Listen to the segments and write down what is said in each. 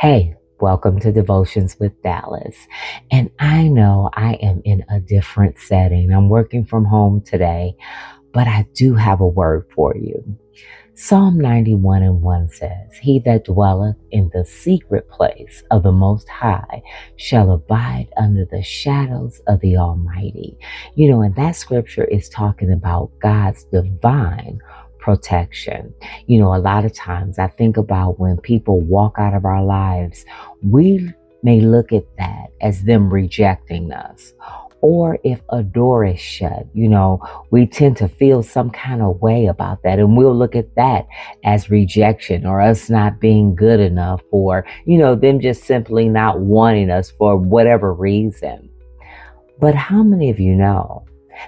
Hey, welcome to Devotions with Dallas. And I know I am in a different setting. I'm working from home today, but I do have a word for you. Psalm 91 and 1 says, "He that dwelleth in the secret place of the Most High shall abide under the shadows of the Almighty." And that scripture is talking about God's divine protection. A lot of times I think about when people walk out of our lives, we may look at that as them rejecting us. Or if a door is shut, we tend to feel some kind of way about that. And we'll look at that as rejection or us not being good enough or, them just simply not wanting us for whatever reason. But how many of you know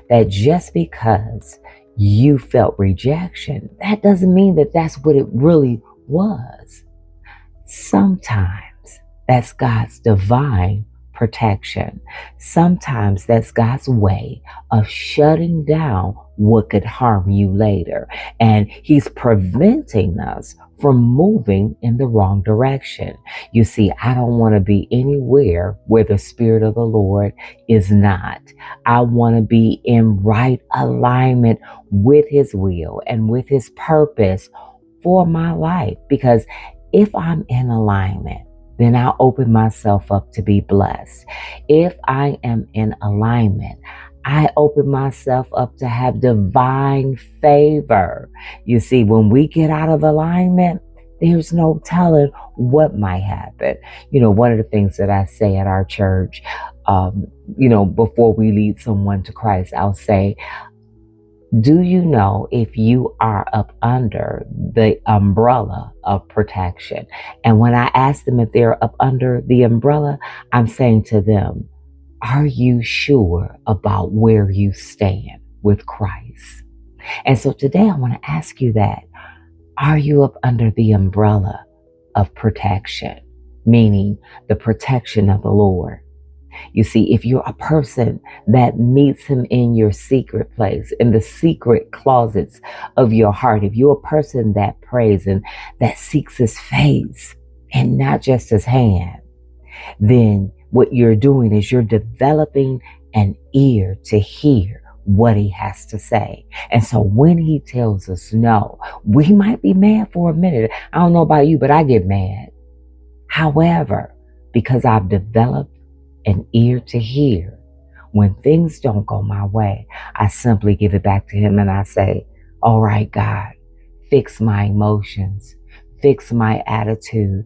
that just because you felt rejection, that doesn't mean that that's what it really was? Sometimes that's God's divine protection. Sometimes that's God's way of shutting down what could harm you later. And He's preventing us from moving in the wrong direction. You see, I don't want to be anywhere where the Spirit of the Lord is not. I want to be in right alignment with His will and with His purpose for my life. Because if I'm in alignment, then I'll open myself up to be blessed. If I am in alignment, I open myself up to have divine favor. You see, when we get out of alignment, there's no telling what might happen. One of the things that I say at our church, before we lead someone to Christ, I'll say, do you know if you are up under the umbrella of protection? And when I ask them if they're up under the umbrella, I'm saying to them, are you sure about where you stand with Christ? And so today I want to ask you that. Are you up under the umbrella of protection? Meaning the protection of the Lord. You see, if you're a person that meets Him in your secret place, in the secret closets of your heart, if you're a person that prays and that seeks His face and not just His hand, then what you're doing is you're developing an ear to hear what He has to say. And so when He tells us no, we might be mad for a minute. I don't know about you, but I get mad. However, because I've developed an ear to hear, when things don't go my way, I simply give it back to Him and I say, all right, God, fix my emotions, fix my attitude,